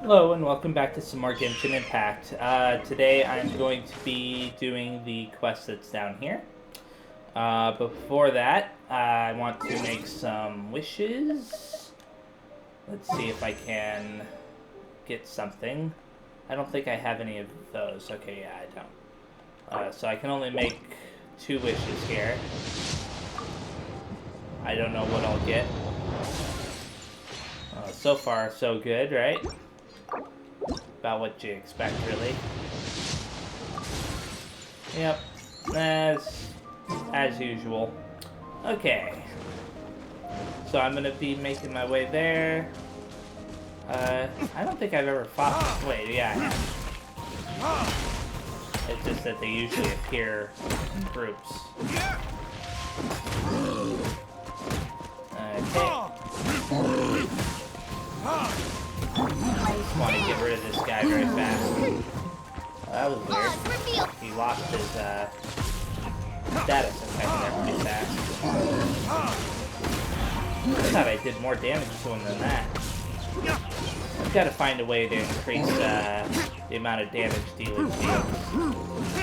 Hello and welcome back to some more Genshin Impact. Today I'm going to be doing the quest that's down here. But before that, I want to make some wishes. Let's see if I can get something. I don't think I have any of those. Okay, yeah, I don't. So I can only make 2 wishes here. I don't know what I'll get. So far, so good, right? About what you expect, really. Yep, as usual. Okay, so I'm gonna be making my way there. I don't think I've ever fought. Wait, yeah, I have. It's just that they usually appear in groups. Okay. I just want to get rid of this guy very fast. That was weird. He lost his status effect there pretty fast. I thought I did more damage to him than that. I've got to find a way to increase the amount of damage dealing deals.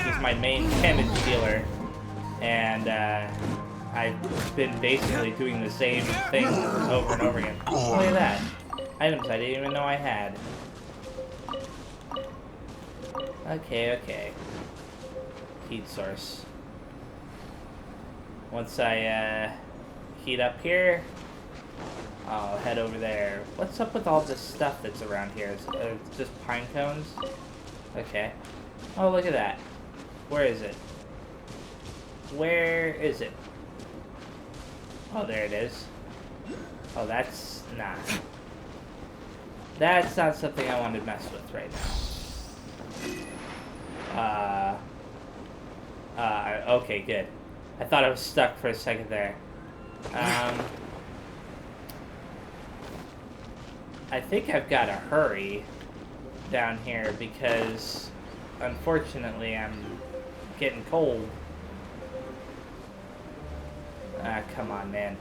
He's my main damage dealer, and I've been basically doing the same thing over and over again. Look at that. Items I didn't even know I had. Okay. Heat source. Once I heat up here, I'll head over there. What's up with all this stuff that's around here? Is it just pine cones? Okay. Oh, look at that. Where is it? Where is it? Oh, there it is. Oh, that's... nah. That's not something I want to mess with right now. Okay, good. I thought I was stuck for a second there. I think I've got to hurry down here because, unfortunately, I'm getting cold. Come on, man.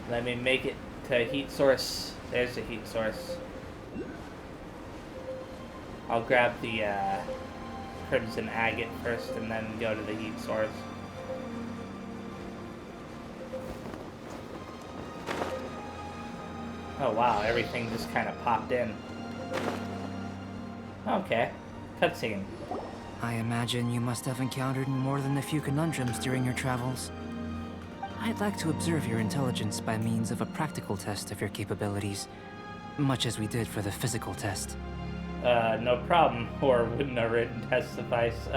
Let me make it to heat source. There's the heat source. I'll grab the crimson agate first and then go to the heat source. Oh wow, everything just kind of popped in. Okay, cutscene. I imagine you must have encountered more than a few conundrums during your travels. I'd like to observe your intelligence by means of a practical test of your capabilities, much as we did for the physical test. No problem, or wouldn't a written test suffice?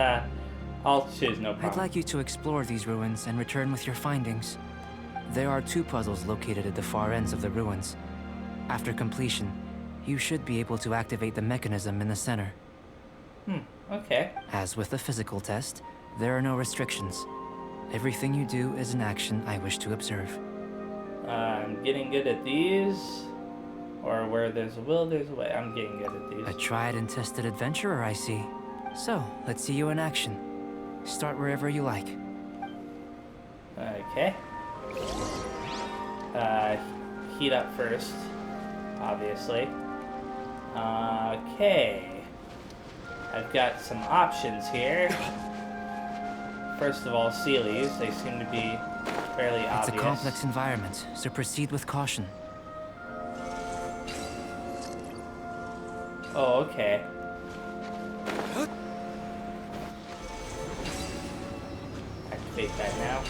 I'll choose no problem. I'd like you to explore these ruins and return with your findings. There are 2 puzzles located at the far ends of the ruins. After completion, you should be able to activate the mechanism in the center. Okay. As with the physical test, there are no restrictions. Everything you do is an action I wish to observe. I'm getting good at these. Or where there's a will, there's a way. I'm getting good at these. A tried and tested adventurer, I see. So, let's see you in action. Start wherever you like. Okay. Heat up first, obviously. Okay. I've got some options here. First of all, Sealies. They seem to be fairly obvious. It's a complex environment, so proceed with caution. Oh, okay. Activate that now.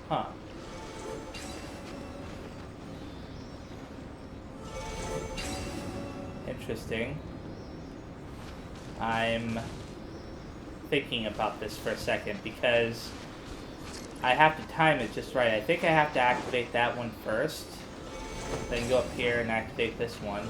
Huh. Interesting. I'm thinking about this for a second because I have to time it just right. I think I have to activate that one first, then go up here and activate this one.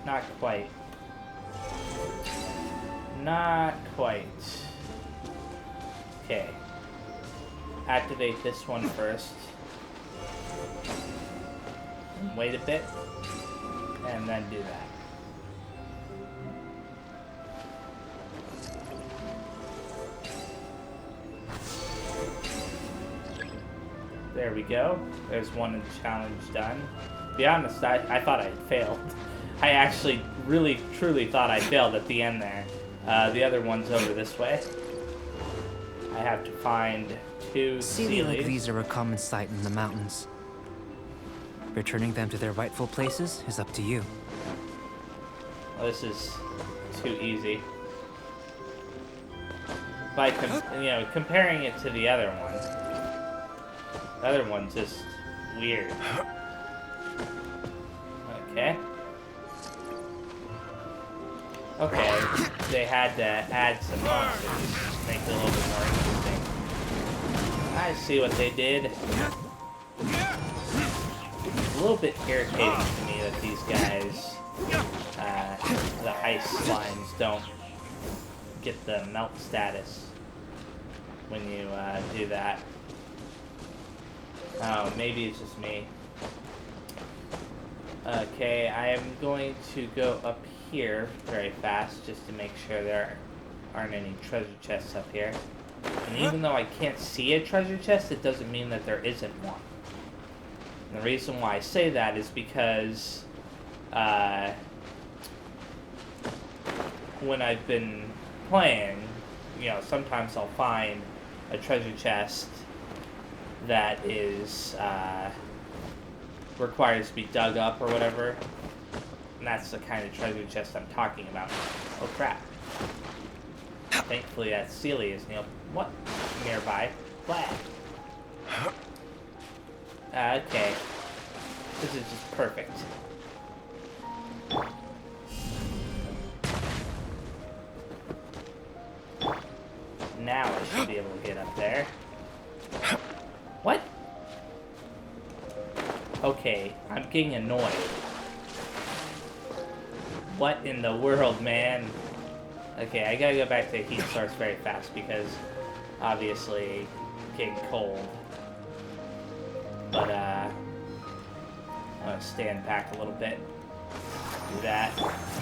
Not quite. Not quite. Okay. Activate this one first. and wait a bit, and then do that. There we go. There's one in the challenge done. To be honest, I thought I had failed. I actually really, truly thought I failed at the end there. The other one's over this way. I have to find 2 Sealy like Sealies. these are a common sight in the mountains. Returning them to their rightful places is up to you. Well, this is too easy. By comparing it to the other one. The other one's just weird. Okay. Okay, they had to add some monsters to make it a little bit more interesting. I see what they did. It's a little bit irritating to me that these guys, the ice slimes, don't get the melt status when you do that. Oh, maybe it's just me. Okay, I am going to go up here very fast just to make sure there aren't any treasure chests up here. And even though I can't see a treasure chest, it doesn't mean that there isn't one. And the reason why I say that is because when I've been playing, sometimes I'll find a treasure chest that is requires to be dug up or whatever, and that's the kind of treasure chest I'm talking about. Oh crap! Thankfully, that Sealy is nearby. Flag. Okay, this is just perfect. Now I should be able to get up there. What? Okay, I'm getting annoyed. What in the world, man? Okay, I gotta go back to the heat source very fast because obviously getting cold. But I'm gonna stand back a little bit. Do that.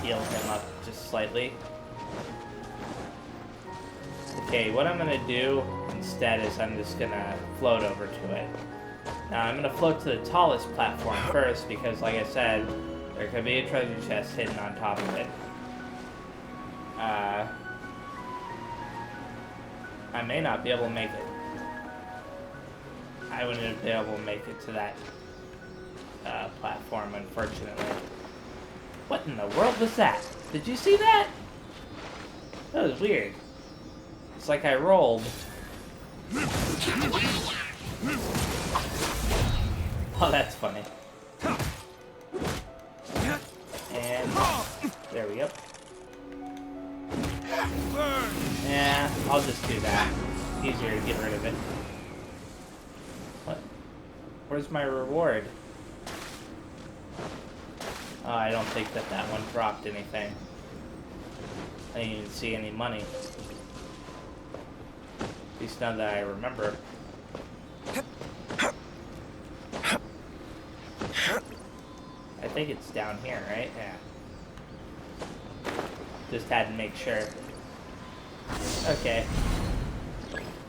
Heal him up just slightly. Okay, what I'm gonna do instead is I'm just gonna float over to it. Now I'm gonna float to the tallest platform first because, like I said, there could be a treasure chest hidden on top of it. I may not be able to make it. I wouldn't be able to make it to that platform, unfortunately. What in the world was that? Did you see that? That was weird. It's like I rolled. Oh, that's funny. And there we go. Yeah, I'll just do that. Easier to get rid of it. What? Where's my reward? Oh, I don't think that one dropped anything. I didn't even see any money. At least now that I remember. I think it's down here, right? Yeah. Just had to make sure. Okay.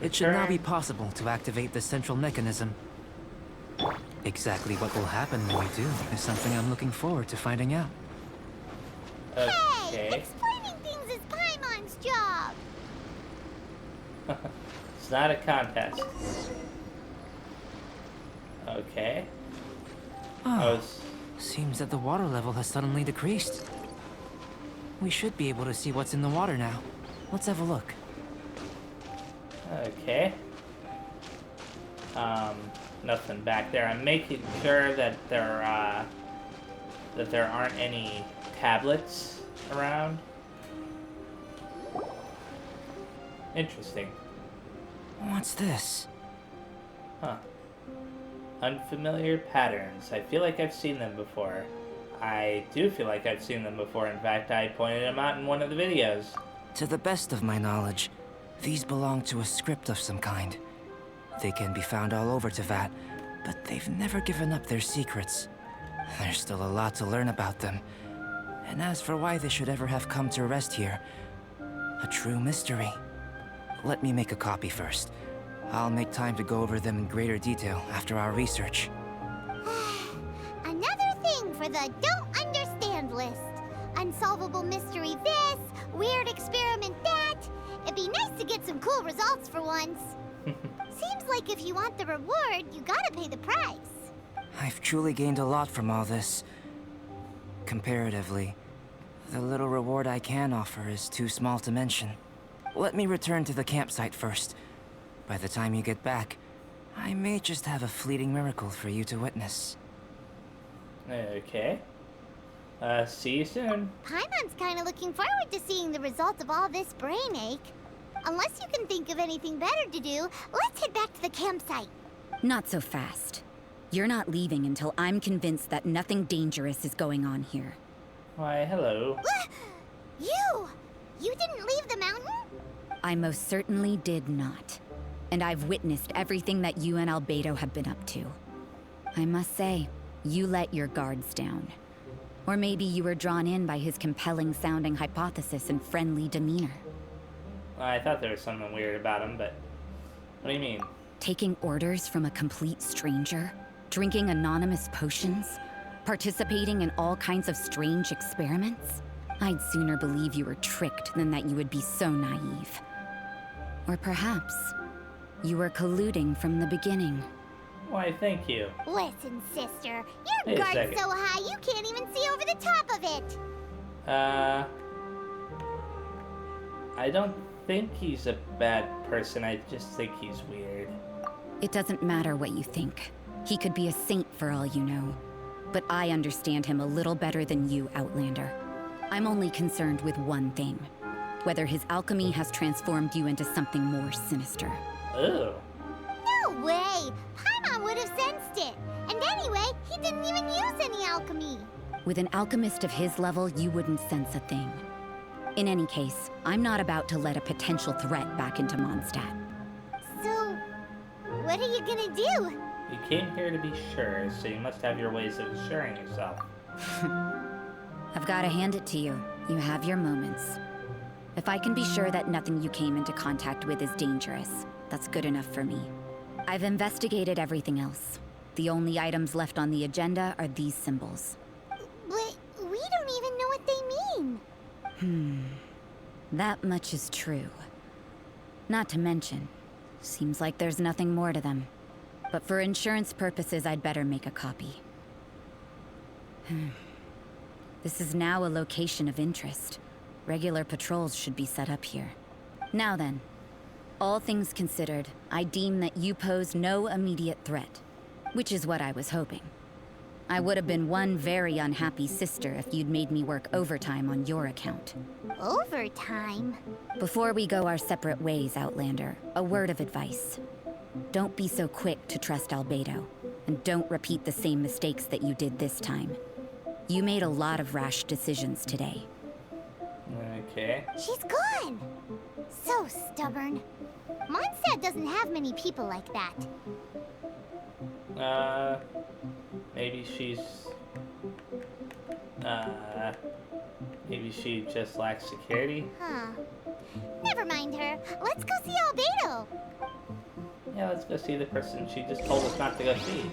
It should now be possible to activate the central mechanism. Exactly what will happen when you do is something I'm looking forward to finding out. Okay. Hey, explaining things is Paimon's job. It's not a contest. Okay. Oh, seems that the water level has suddenly decreased. We should be able to see what's in the water now. Let's have a look. Okay. Nothing back there. I'm making sure that there aren't any tablets around. Interesting. What's this? Huh. Unfamiliar patterns. I feel like I've seen them before. I do feel like I've seen them before. In fact, I pointed them out in one of the videos. To the best of my knowledge, these belong to a script of some kind. They can be found all over Teyvat, but they've never given up their secrets. There's still a lot to learn about them. And as for why they should ever have come to rest here, a true mystery. Let me make a copy first. I'll make time to go over them in greater detail after our research. Another thing for the don't understand list. Unsolvable mystery this, weird experiment that. It'd be nice to get some cool results for once. Seems like if you want the reward, you gotta pay the price. I've truly gained a lot from all this. Comparatively, the little reward I can offer is too small to mention. Let me return to the campsite first. By the time you get back, I may just have a fleeting miracle for you to witness. Okay. See you soon. Paimon's kinda looking forward to seeing the result of all this brain ache. Unless you can think of anything better to do, let's head back to the campsite. Not so fast. You're not leaving until I'm convinced that nothing dangerous is going on here. Why, hello. You! You didn't leave the mountain? I most certainly did not. And I've witnessed everything that you and Albedo have been up to. I must say, you let your guards down. Or maybe you were drawn in by his compelling-sounding hypothesis and friendly demeanor. I thought there was something weird about him, but what do you mean? Taking orders from a complete stranger? Drinking anonymous potions? Participating in all kinds of strange experiments? I'd sooner believe you were tricked than that you would be so naive. Or perhaps, you were colluding from the beginning. Why, thank you. Listen, sister, Wait your a guard's second. so high you can't even see over the top of it. I don't think he's a bad person. I just think he's weird. It doesn't matter what you think. He could be a saint for all you know. But I understand him a little better than you, Outlander. I'm only concerned with one thing. Whether his alchemy has transformed you into something more sinister. Ooh. No way! Paimon would have sensed it. And anyway, he didn't even use any alchemy. With an alchemist of his level, you wouldn't sense a thing. In any case, I'm not about to let a potential threat back into Mondstadt. So, what are you gonna do? You came here to be sure, so you must have your ways of assuring yourself. I've got to hand it to you. You have your moments. If I can be sure that nothing you came into contact with is dangerous, that's good enough for me. I've investigated everything else. The only items left on the agenda are these symbols. But we don't even know what they mean. That much is true. Not to mention, seems like there's nothing more to them. But for insurance purposes, I'd better make a copy. This is now a location of interest. Regular patrols should be set up here. Now then, all things considered, I deem that you pose no immediate threat, which is what I was hoping. I would have been one very unhappy sister if you'd made me work overtime on your account. Overtime? Before we go our separate ways, Outlander, a word of advice. Don't be so quick to trust Albedo, and don't repeat the same mistakes that you did this time. You made a lot of rash decisions today. Okay. She's gone! So stubborn. Mondstadt doesn't have many people like that. Maybe she's... maybe she just lacks security? Huh. Never mind her. Let's go see Albedo. Yeah, let's go see the person she just told us not to go see.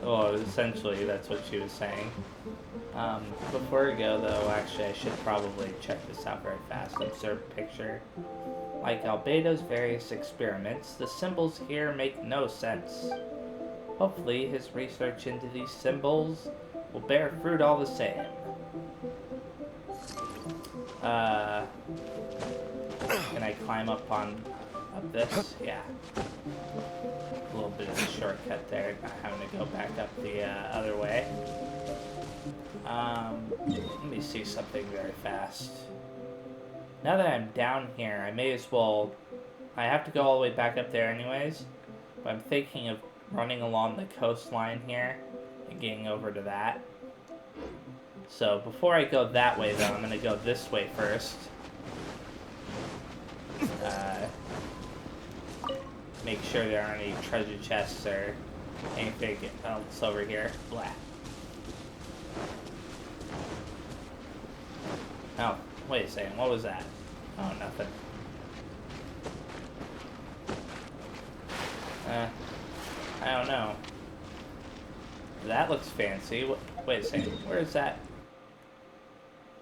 Well, essentially, that's what she was saying. Before we go, though, actually, I should probably check this out very fast. Observe picture. Like Albedo's various experiments, the symbols here make no sense. Hopefully, his research into these symbols will bear fruit all the same. Can I climb up this? Yeah. A little bit of a shortcut there, not having to go back up the other way. Let me see something very fast. Now that I'm down here, I may as well... I have to go all the way back up there anyways, but I'm thinking of running along the coastline here and getting over to that. So before I go that way, though, I'm going to go this way first. Make sure there aren't any treasure chests or anything else over here. Blah. Oh, wait a second. What was that? Oh, nothing. I don't know. That looks fancy. Wait a second. Where is that?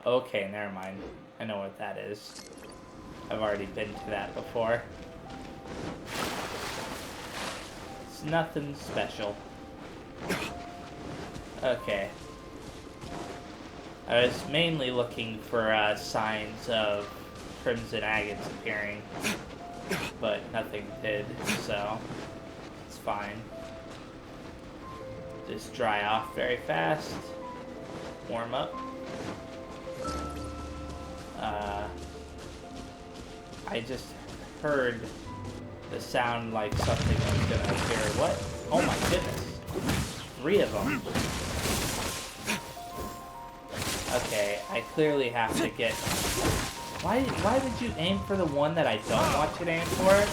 Okay, never mind. I know what that is. I've already been to that before. It's nothing special. Okay. I was mainly looking for signs of crimson agates appearing, but nothing did, so it's fine. Just dry off very fast. Warm up. I just heard the sound like something was gonna appear. What? Oh my goodness. 3 of them. Okay, I clearly have to get... Why would you aim for the one that I don't want you to aim for?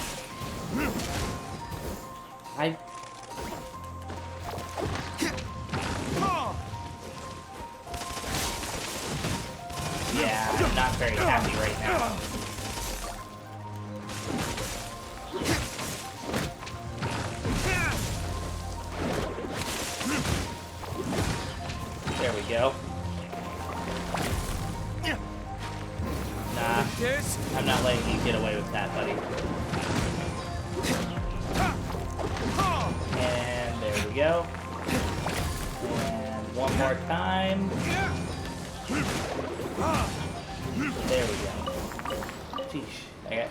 Yeah, I'm not very happy right now. There we go. Nah, I'm not letting you get away with that, buddy. And there we go. And one more time. There we go. Sheesh, I got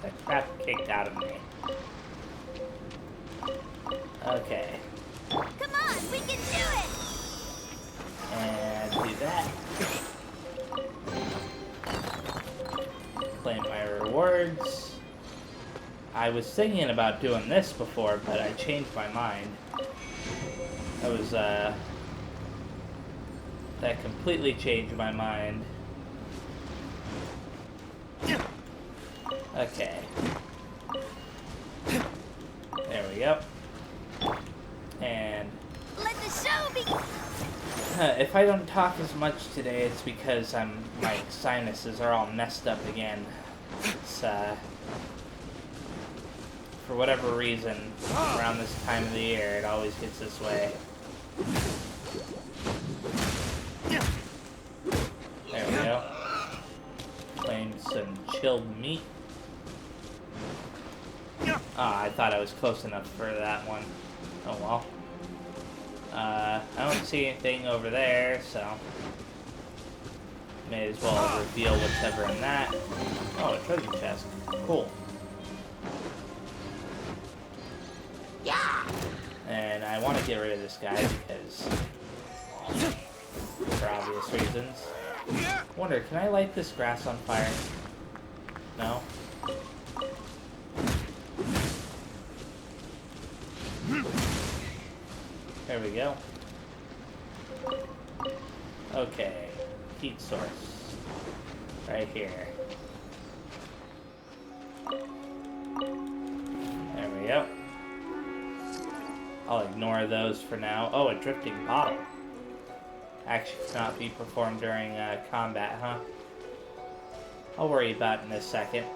that crap kicked out of me. Okay. Come on, we can do it! And do that. Claim my rewards. I was thinking about doing this before, but I changed my mind. That completely changed my mind. Okay. There we go. And Let the show begin! if I don't talk as much today, it's because my sinuses are all messed up again. It's, for whatever reason, around this time of the year, it always gets this way. There we go. Claim some chilled meat. Ah, I thought I was close enough for that one. Oh well. I don't see anything over there, so may as well reveal whatever in that. Oh, a treasure chest. Cool. Yeah! And I want to get rid of this guy because, for obvious reasons. Wonder, can I light this grass on fire? No? There we go. Okay. Heat source. Right here. There we go. I'll ignore those for now. Oh, a drifting bottle. Action cannot be performed during combat, huh? I'll worry about it in a second.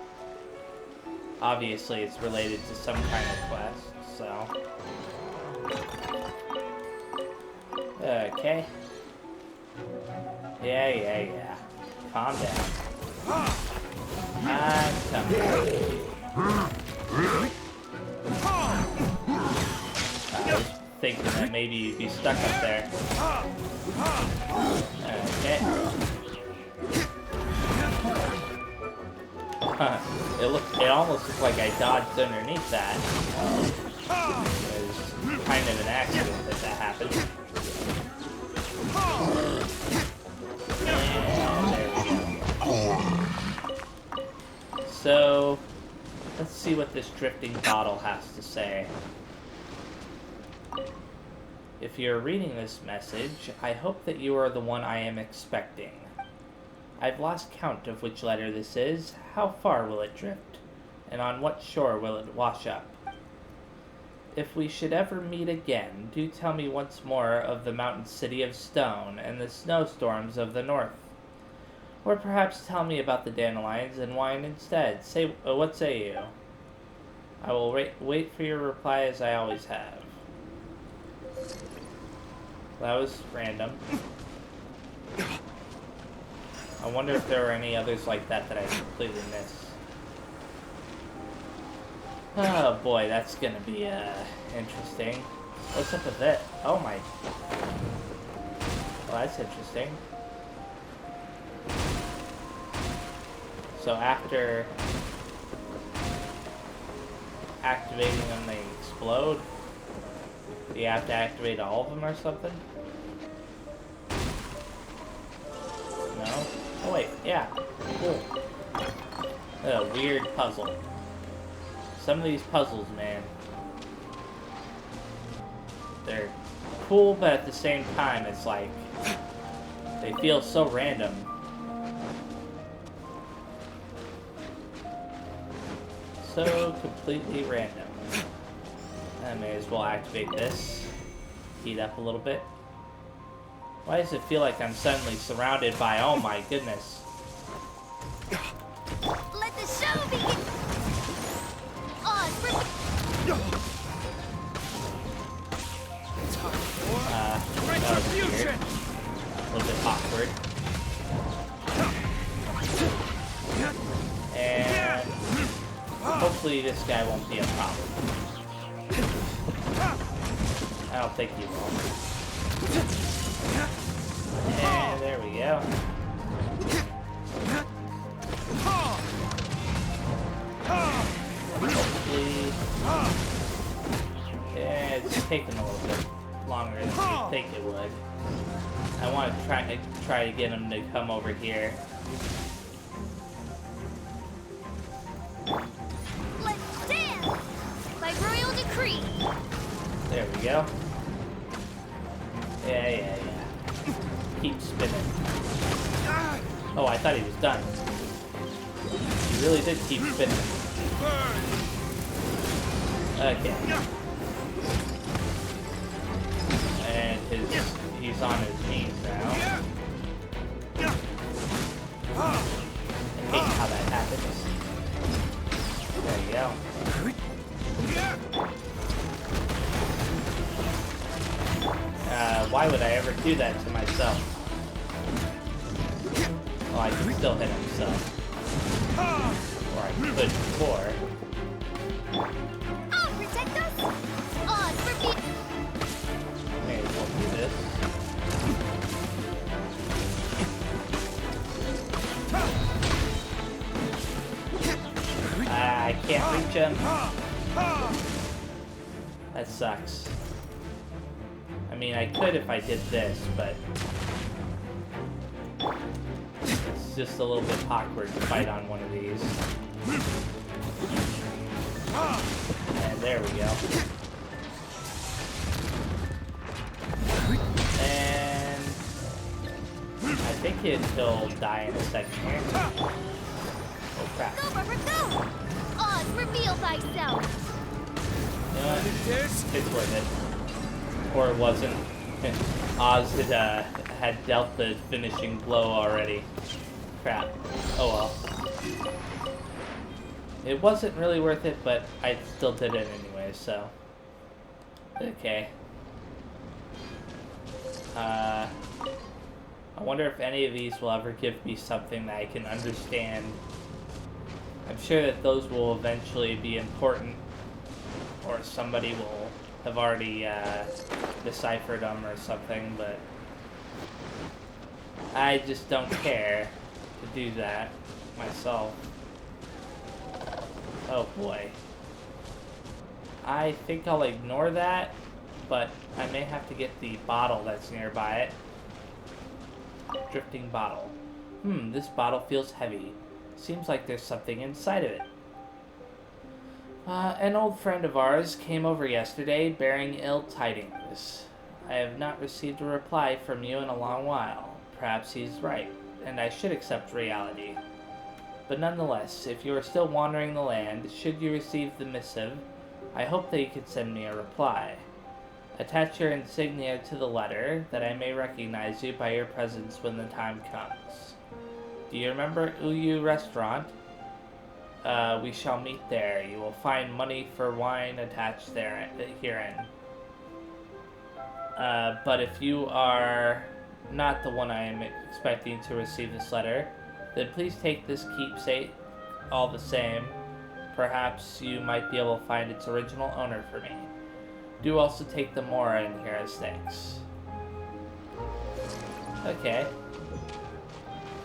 Obviously, it's related to some kind of quest, so... Okay. Yeah. Calm down. I'm coming. I was thinking that maybe you'd be stuck up there. Okay. It almost looked like I dodged underneath that. It was kind of an accident that happened. And there we go. So, let's see what this drifting bottle has to say. If you're reading this message, I hope that you are the one I am expecting. I've lost count of which letter this is. How far will it drift? And on what shore will it wash up? if we should ever meet again, do tell me once more of the mountain city of stone and the snowstorms of the north. Or perhaps tell me about the dandelions and wine instead. What say you? I will wait for your reply as I always have. That was random. I wonder if there are any others like that that I completely missed. Oh boy, that's gonna be interesting. What's up with it? Oh my. Well, that's interesting. So after activating them, they explode? Do you have to activate all of them or something? No? Oh wait, yeah. Cool. A weird puzzle. Some of these puzzles, man. They're cool, but at the same time, it's like they feel so random. So completely random. I may as well activate this. Heat up a little bit. Why does it feel like I'm suddenly surrounded by, oh my goodness. Let the show begin! That was weird. A little bit awkward. And hopefully this guy won't be a problem. I don't think he will. And there we go. Hopefully. Yeah, it's taking a little bit longer than you think it would. I want to try to get him to come over here. Let's dance! By royal decree! There we go. Yeah. Keep spinning. Oh, I thought he was done. He really did keep spinning. Okay. And he's on his knees now. I hate how that happens. There you go. Why would I ever do that to myself? Well, I can still hit him, so. Or I could before. I'll protect us! Odds for me! May as well do this. I can't reach him. That sucks. I mean, I could if I did this, but it's just a little bit awkward to fight on one of these. And there we go. And I think he'll die in a second here. Oh crap. Go, Rubber, go! Oz, reveal thyself! You know what? It's worth it. Or it wasn't. Oz had dealt the finishing blow already. Crap. Oh well. It wasn't really worth it, but I still did it anyway, so. Okay. I wonder if any of these will ever give me something that I can understand. I'm sure that those will eventually be important, or somebody will have already deciphered them or something, but I just don't care to do that myself. Oh boy. I think I'll ignore that, but I may have to get the bottle that's nearby it. Drifting bottle. This bottle feels heavy. Seems like there's something inside of it. An old friend of ours came over yesterday bearing ill tidings. I have not received a reply from you in a long while. Perhaps he's right, and I should accept reality. But nonetheless, if you are still wandering the land, should you receive the missive, I hope that you could send me a reply. Attach your insignia to the letter, that I may recognize you by your presence when the time comes. Do you remember Uyu Restaurant? We shall meet there. You will find money for wine attached herein. But if you are not the one I am expecting to receive this letter, then please take this keepsake all the same. Perhaps you might be able to find its original owner for me. Do also take the Mora in here as thanks. Okay.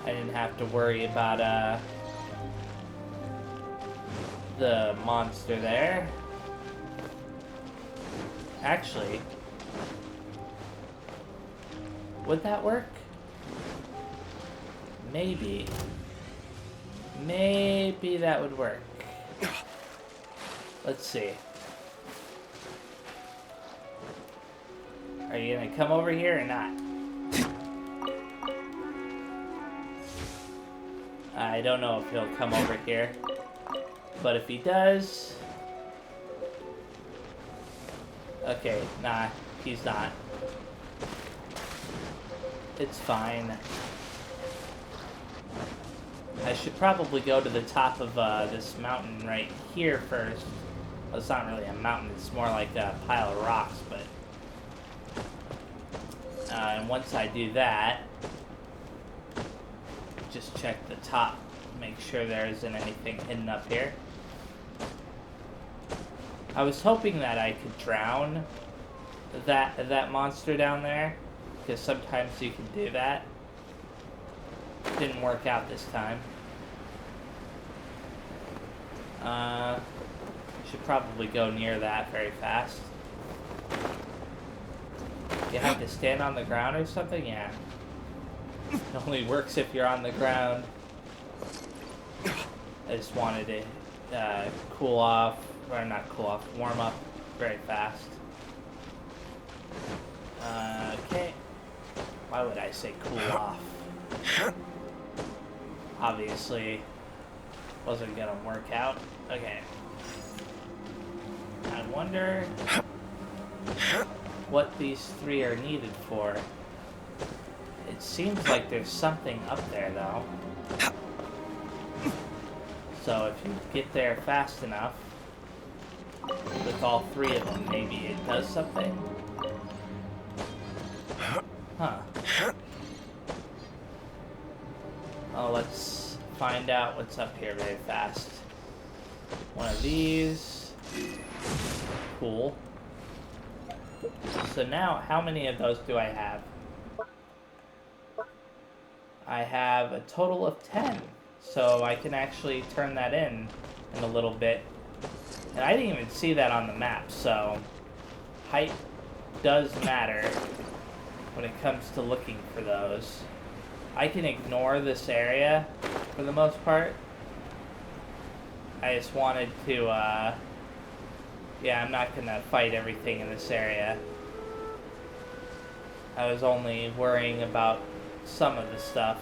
I didn't have to worry about the monster there. Actually, would that work? Maybe. Maybe that would work. Let's see. Are you gonna come over here or not? I don't know if he'll come over here. But if he does... Okay, nah, he's not. It's fine. I should probably go to the top of this mountain right here first. Well, it's not really a mountain, it's more like a pile of rocks, but... and once I do that, just check the top, make sure there isn't anything hidden up here. I was hoping that I could drown that monster down there, because sometimes you can do that. Didn't work out this time. Should probably go near that very fast. You have to stand on the ground or something? Yeah. It only works if you're on the ground. I just wanted to cool off, or not cool off, warm up very fast. Okay. Why would I say cool off? Obviously, wasn't gonna work out. Okay. I wonder what these three are needed for. It seems like there's something up there, though. So if you get there fast enough, with all three of them, maybe it does something? Huh. Oh, let's find out what's up here very fast. One of these. Cool. So now, how many of those do I have? I have a total of 10. So I can actually turn that in a little bit. And I didn't even see that on the map, so height does matter when it comes to looking for those. I can ignore this area for the most part. I just wanted to, yeah, I'm not gonna fight everything in this area. I was only worrying about some of the stuff.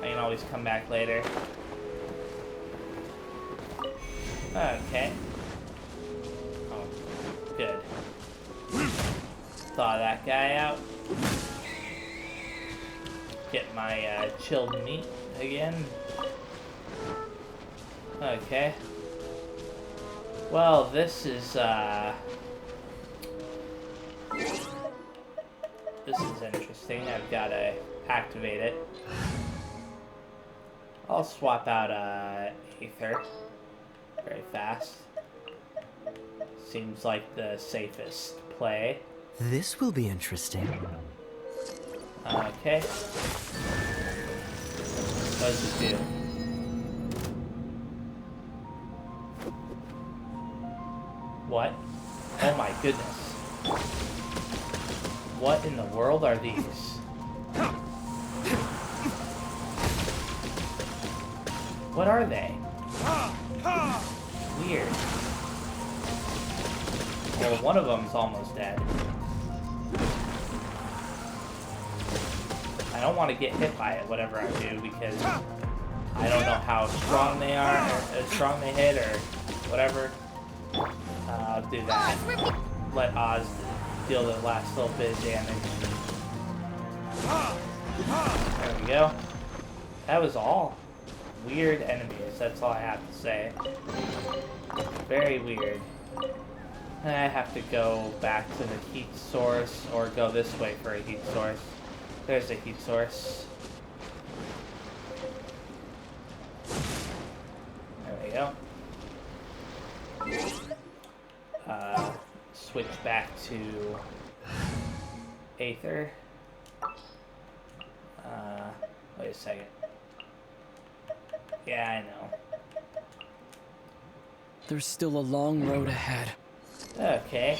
I can always come back later. Okay. Oh, good. Thaw that guy out. Get my chilled meat again. Okay. Well, this is interesting. I've got to activate it. I'll swap out Aether very fast. Seems like the safest play. This will be interesting. Okay. What does it do? What? Oh my goodness. What in the world are these? What are they? Weird. Well, one of them's almost dead. I don't want to get hit by it, whatever I do, because I don't know how strong they are, or strong they hit, or whatever. I'll do that. Let Oz deal the last little bit of damage. There we go. That was all. Weird enemies, that's all I have to say. Very weird. I have to go back to the heat source, or go this way for a heat source. There's a heat source. There we go. Switch back to Aether. Wait a second. Yeah, I know. There's still a long road ahead. Okay.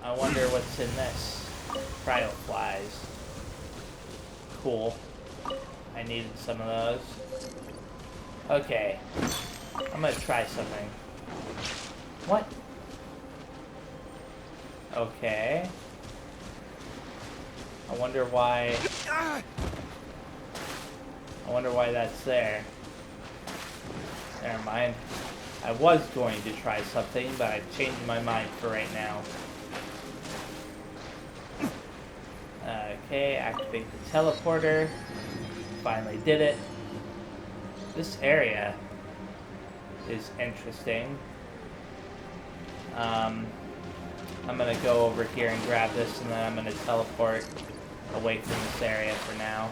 I wonder what's in this. Cryoflies. Cool. I needed some of those. Okay. I'm gonna try something. What? Okay. I wonder why that's there. Never mind. I was going to try something, but I've changed my mind for right now. Okay, activate the teleporter. Finally did it. This area is interesting. I'm gonna go over here and grab this, and then I'm gonna teleport away from this area for now.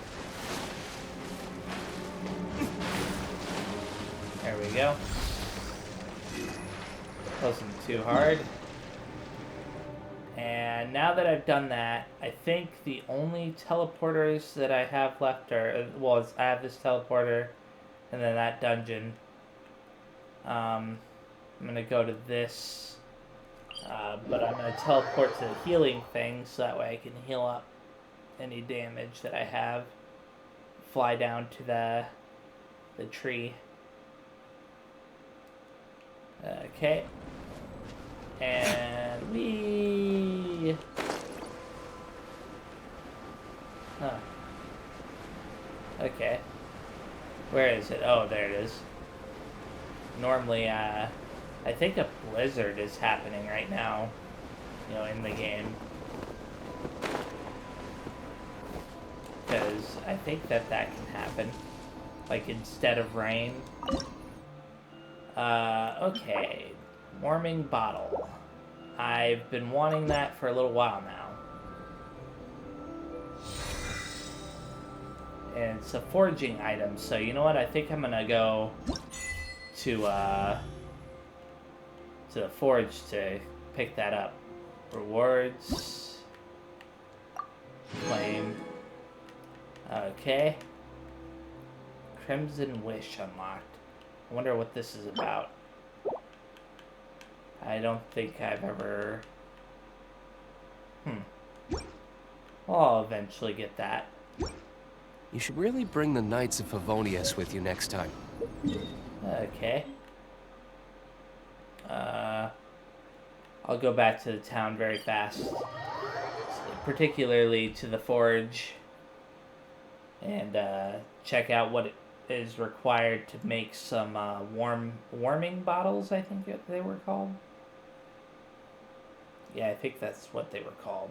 There we go. Wasn't too hard. And now that I've done that, I think the only teleporters that I have left are, well, I have this teleporter, and then that dungeon. I'm gonna go to this, but I'm gonna teleport to the healing thing, so that way I can heal up any damage that I have. Fly down to the tree. Okay. And we. Huh. Okay. Where is it? Oh, there it is. Normally, I think a blizzard is happening right now, you know, in the game. Because I think that can happen. Like, instead of rain. Okay. Warming bottle. I've been wanting that for a little while now. And it's a foraging item, so you know what? I think I'm gonna go to the forge to pick that up. Rewards. Claim. Okay. Crimson Wish unlocked. I wonder what this is about. I don't think I've ever... Well, I'll eventually get that. You should really bring the Knights of Favonius with you next time. Okay. I'll go back to the town very fast. Particularly to the forge. And check out what it is required to make some warming bottles, I think they were called. Yeah, I think that's what they were called.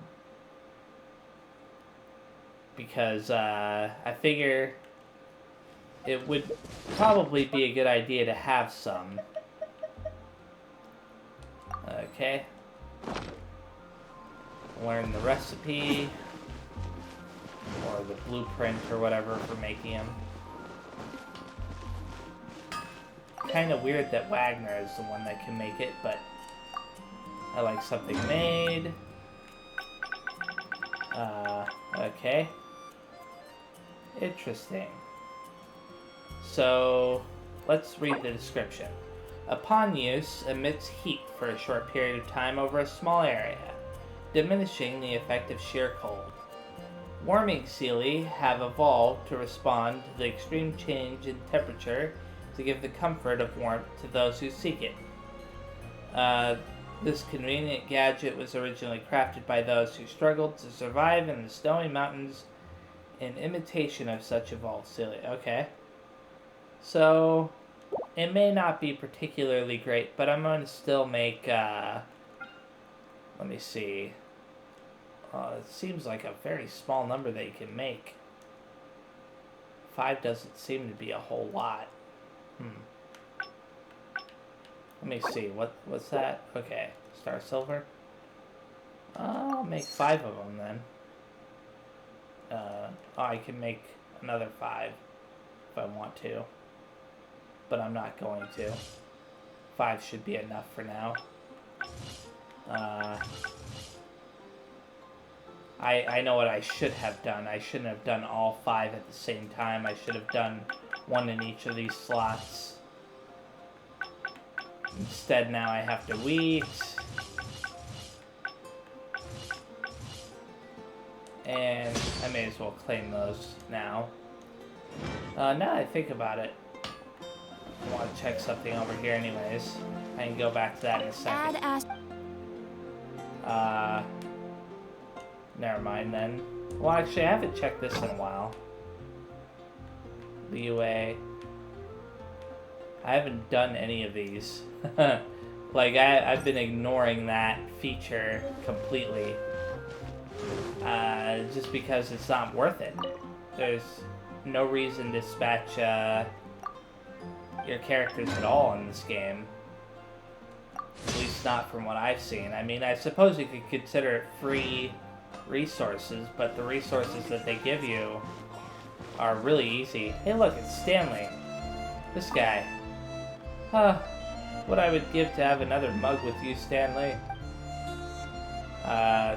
Because I figure it would probably be a good idea to have some. Okay. Learn the recipe. Or the blueprint or whatever for making them. Kind of weird that Wagner is the one that can make it, but I like something made. Okay. Interesting. So, let's read the description. Upon use, emits heat for a short period of time over a small area, diminishing the effect of sheer cold. Warming Sealy have evolved to respond to the extreme change in temperature to give the comfort of warmth to those who seek it. This convenient gadget was originally crafted by those who struggled to survive in the snowy mountains in imitation of such evolved Sealy. Okay. So, it may not be particularly great, but I'm going to still make, let me see. It seems like a very small number that you can make. 5 doesn't seem to be a whole lot. Let me see, what's that? Okay, Star Silver. I'll make 5 of them then. I can make another 5 if I want to. But I'm not going to. 5 should be enough for now. I know what I should have done. I shouldn't have done all 5 at the same time. I should have done 1 in each of these slots. Instead, now I have to wait. And I may as well claim those now. Now I think about it, I want to check something over here anyways. I can go back to that in a second. Never mind then. Well, actually, I haven't checked this in a while. The UA. I haven't done any of these. Like, I've been ignoring that feature completely. Just because it's not worth it. There's no reason to dispatch your characters at all in this game. At least not from what I've seen. I mean, I suppose you could consider it free resources, but the resources that they give you are really easy. Hey look, it's Stanley. This guy. What I would give to have another mug with you, Stanley.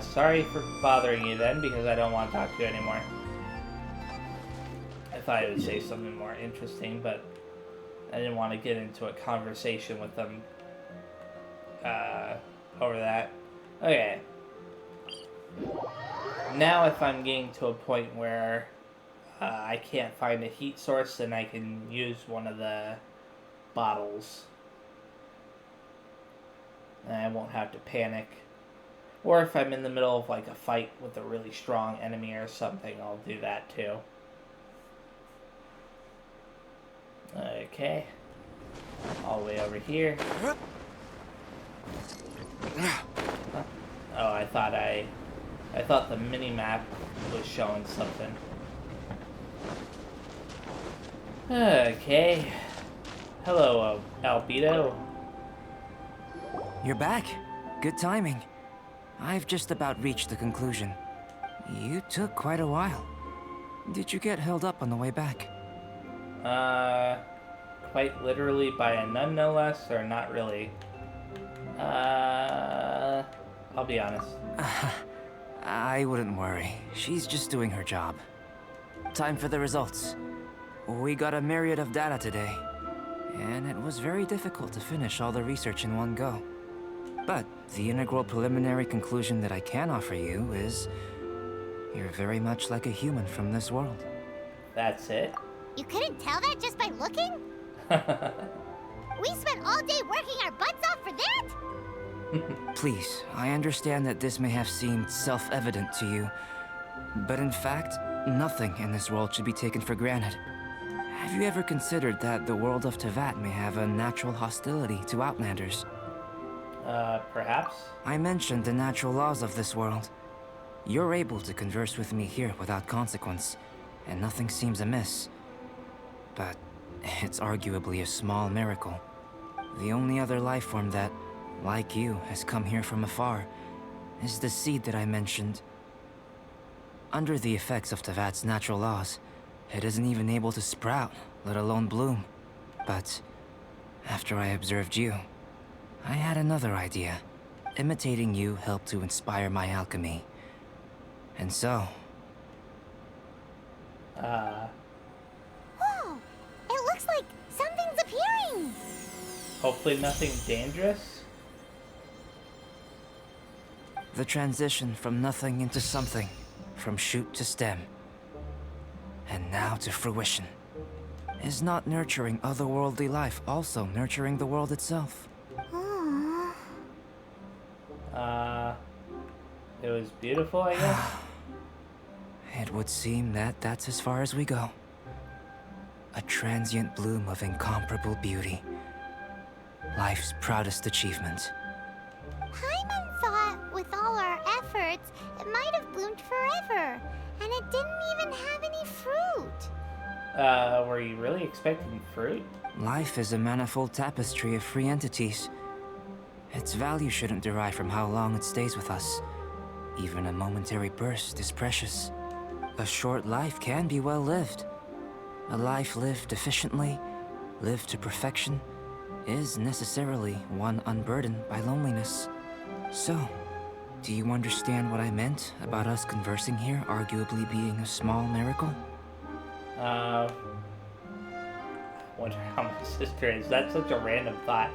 Sorry for bothering you then, because I don't want to talk to you anymore. I thought I would say something more interesting, but I didn't want to get into a conversation with them over that. Okay. Now if I'm getting to a point where I can't find a heat source, then I can use one of the bottles. And I won't have to panic. Or if I'm in the middle of like a fight with a really strong enemy or something, I'll do that too. Okay. All the way over here. Oh, I thought the mini-map was showing something. Okay. Hello, Albedo. You're back. Good timing. I've just about reached the conclusion. You took quite a while. Did you get held up on the way back? Quite literally by a nun, no less, or not really? I'll be honest. I wouldn't worry. She's just doing her job. Time for the results. We got a myriad of data today, and it was very difficult to finish all the research in one go. But the integral preliminary conclusion that I can offer you is you're very much like a human from this world. That's it? You couldn't tell that just by looking? We spent all day working our butts off for that? Please, I understand that this may have seemed self-evident to you, but in fact, nothing in this world should be taken for granted. Have you ever considered that the world of Teyvat may have a natural hostility to Outlanders? Perhaps? I mentioned the natural laws of this world. You're able to converse with me here without consequence, and nothing seems amiss. But it's arguably a small miracle. The only other life form that, like you, has come here from afar is the seed that I mentioned. Under the effects of Teyvat's natural laws, it isn't even able to sprout, let alone bloom. But after I observed you, I had another idea. Imitating you helped to inspire my alchemy. And so... Whoa! It looks like something's appearing! Hopefully nothing dangerous? The transition from nothing into something, from shoot to stem, and now to fruition. Is not nurturing otherworldly life also nurturing the world itself? It was beautiful, I guess? It would seem that that's as far as we go. A transient bloom of incomparable beauty. Life's proudest achievement. Paimon thought with all our efforts, it might have bloomed forever. And it didn't even have any fruit. Were you really expecting fruit? Life is a manifold tapestry of free entities. Its value shouldn't derive from how long it stays with us. Even a momentary burst is precious. A short life can be well lived. A life lived efficiently, lived to perfection, is necessarily one unburdened by loneliness. So, do you understand what I meant about us conversing here arguably being a small miracle? Wonder how my sister is. That's such a random thought.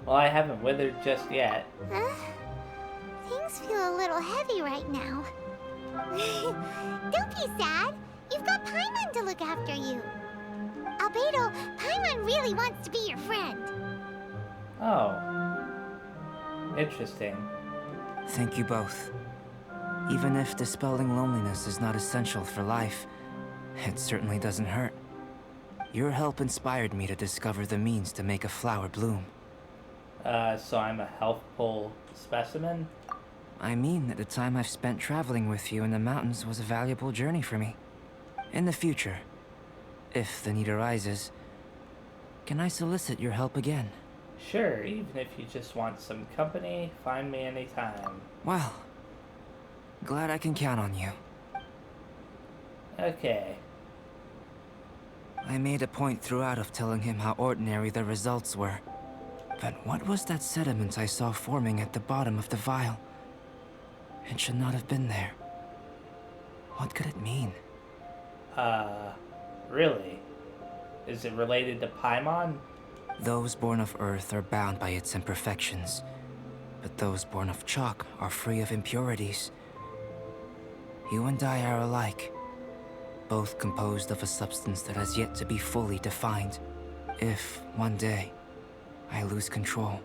Well, I haven't withered just yet. Things feel a little heavy right now. Don't be sad. You've got Paimon to look after you. Albedo, Paimon really wants to be your friend. Oh. Interesting. Thank you both. Even if dispelling loneliness is not essential for life, it certainly doesn't hurt. Your help inspired me to discover the means to make a flower bloom. So I'm a healthful specimen? I mean that the time I've spent traveling with you in the mountains was a valuable journey for me. In the future, if the need arises, can I solicit your help again? Sure, even if you just want some company, find me anytime. Well, glad I can count on you. Okay. I made a point throughout of telling him how ordinary the results were. But what was that sediment I saw forming at the bottom of the vial? It should not have been there. What could it mean? Really? Is it related to Paimon? Those born of Earth are bound by its imperfections, but those born of chalk are free of impurities. You and I are alike, both composed of a substance that has yet to be fully defined. If, one day, I lose control,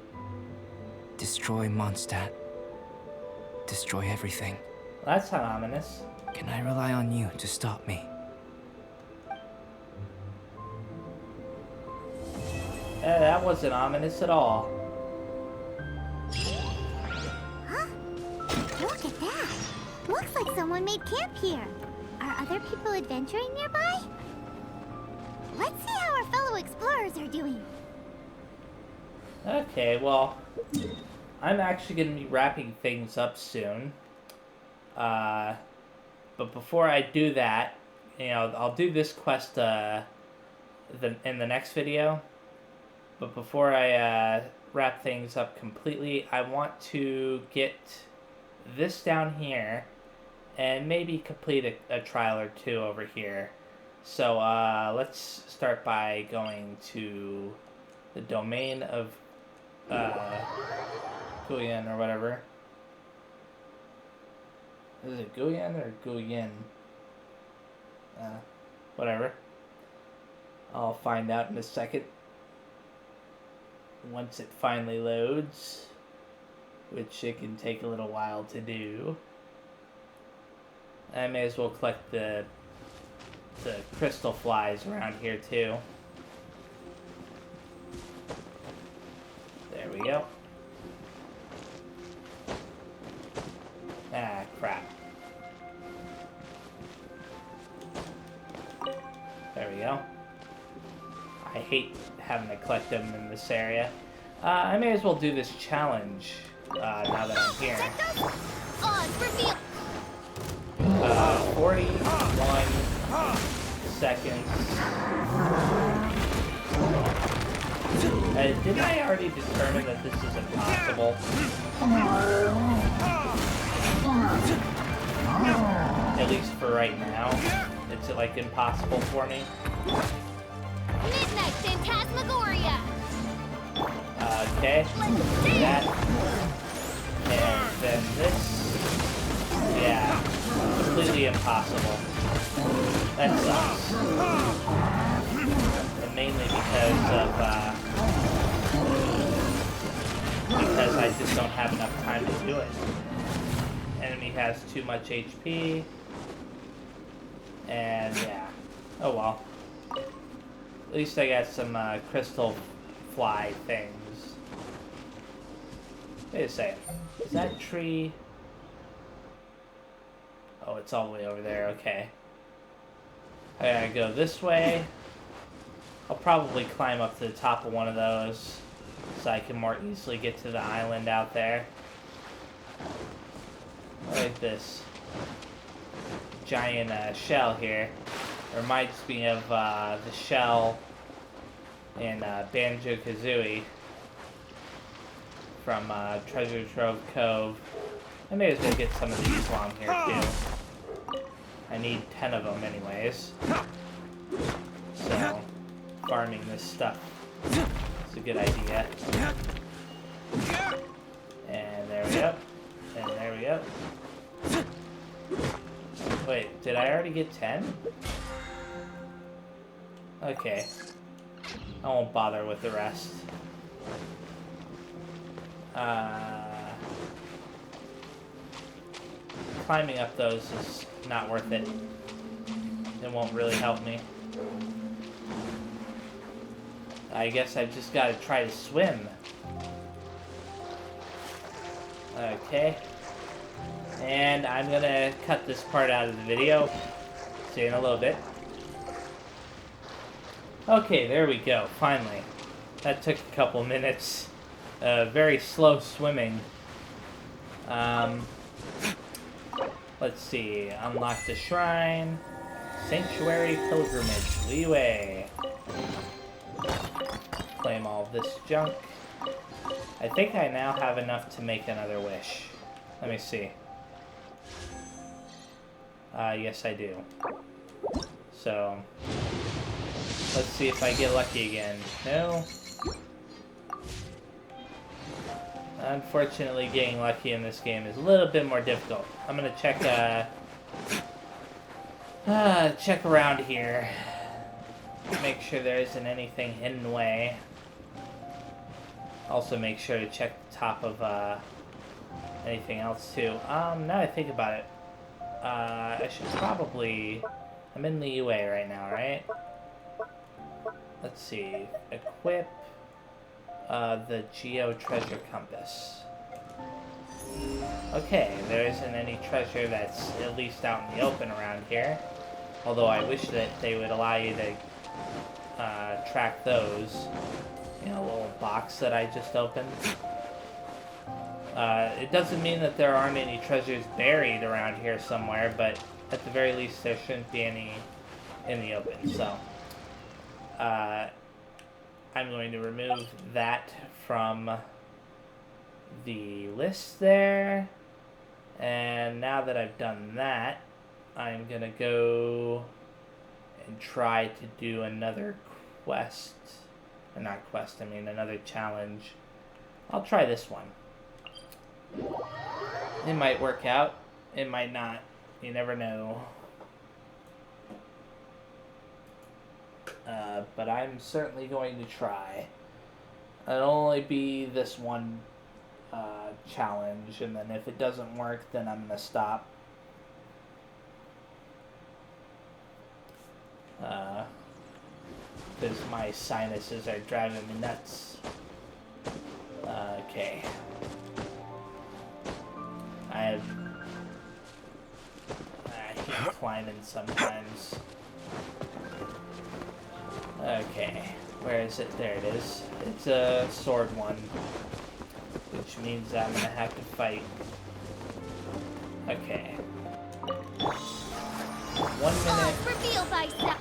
destroy Mondstadt, destroy everything. That's not ominous. Can I rely on you to stop me? That wasn't ominous at all. Huh? Look at that. Looks like someone made camp here. Are other people adventuring nearby? Let's see how our fellow explorers are doing. Okay, well, I'm actually going to be wrapping things up soon. But before I do that, you know, I'll do this quest in the next video. But before I wrap things up completely, I want to get this down here and maybe complete a trial or two over here. So let's start by going to the domain of Guyan or whatever. Is it Guyan or Guyan? Whatever. I'll find out in a second. Once it finally loads, which it can take a little while to do. I may as well collect the crystal flies around here too. There we go. Ah, crap. There we go. I hate having to collect them in this area. I may as well do this challenge now that I'm here. 41 seconds. Didn't I already determine that this is impossible? At least for right now. It's like impossible for me. Midnight Phantasmagoria! Okay, that, and then this, yeah, completely impossible. That sucks. And mainly because I just don't have enough time to do it. Enemy has too much HP, and yeah, oh well. At least I got some crystal fly things. Wait a second. Is that tree? Oh, it's all the way over there. Okay. I gotta go this way. I'll probably climb up to the top of one of those so I can more easily get to the island out there. Like this giant shell here. Reminds me of the shell in Banjo-Kazooie from Treasure Trove Cove. I may as well get some of these while I'm here too. I need 10 of them anyways. So, farming this stuff is a good idea. And there we go. And there we go. Wait, did I already get 10? Okay. I won't bother with the rest. Climbing up those is not worth it. It won't really help me. I guess I've just got to try to swim. Okay. And I'm gonna cut this part out of the video. See you in a little bit. Okay, there we go, finally. That took a couple minutes. Very slow swimming. Let's see, unlock the shrine. Sanctuary Pilgrimage, Leeway. Claim all of this junk. I think I now have enough to make another wish. Let me see. Yes I do. So, let's see if I get lucky again. No. Unfortunately, getting lucky in this game is a little bit more difficult. I'm gonna check, check around here. Make sure there isn't anything hidden away. Also make sure to check the top of, anything else too. Now I think about it. I should probably... I'm in the UA right now, right? Let's see. Equip the Geo Treasure Compass. Okay, there isn't any treasure that's at least out in the open around here. Although I wish that they would allow you to track those. You know, little box that I just opened. It doesn't mean that there aren't any treasures buried around here somewhere, but at the very least there shouldn't be any in the open, so I'm going to remove that from the list there, and now that I've done that, I'm gonna go and try to do another quest, or not quest, I mean another challenge. I'll try this one. It might work out, it might not, you never know. But I'm certainly going to try. It'll only be this one challenge, and then if it doesn't work, then I'm going to stop. Because my sinuses are driving me nuts. Okay. I hate climbing sometimes. Okay, where is it? There it is. It's a sword one, which means I'm gonna have to fight. Okay. 1 minute. Reveal thyself.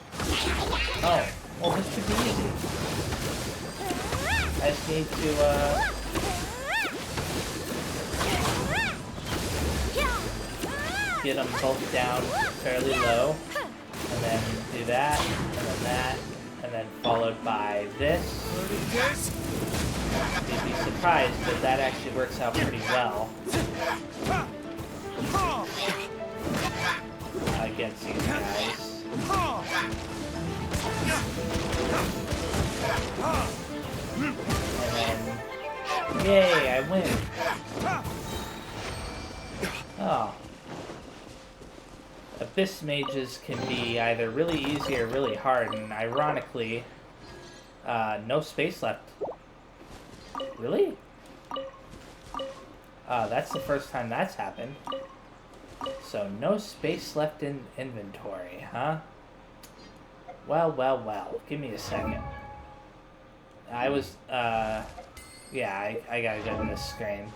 Oh, well this should be easy. I just need to, get them both down fairly low, and then do that, and then that, and then followed by this. You'd be surprised, but that actually works out pretty well against these guys. And then, yay, I win. Oh. Abyss mages can be either really easy or really hard, and ironically, No space left. Really? That's the first time that's happened. So, no space left in inventory, huh? Well, well, well. Give me a second. I was, yeah, I gotta go to this screen.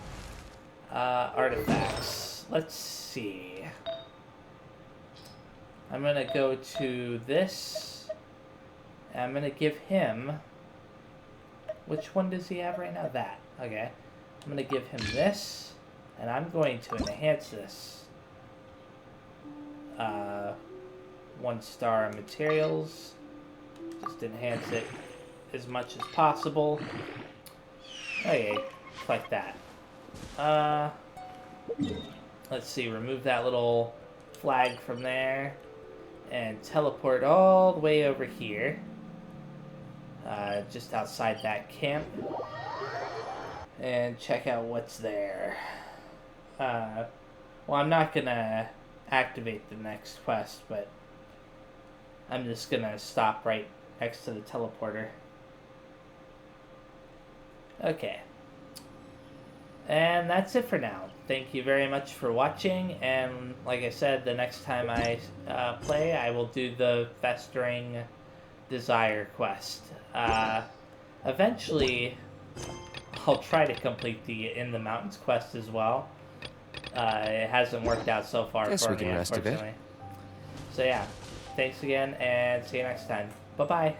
Artifacts. Let's see. I'm gonna go to this. And I'm gonna give him... Which one does he have right now? That. Okay. I'm gonna give him this. And I'm going to enhance this. 1 star on materials. Just enhance it as much as possible. Okay, like that. Let's see, remove that little flag from there. And teleport all the way over here. Just outside that camp. And check out what's there. Well, I'm not gonna activate the next quest, but I'm just gonna stop right next to the teleporter. Okay. And that's it for now. Thank you very much for watching, and like I said, the next time I play, I will do the Festering Desire quest. Eventually, I'll try to complete the In the Mountains quest as well. It hasn't worked out so far Guess for we can me, rest a bit. unfortunately. So yeah, thanks again, and see you next time. Bye-bye.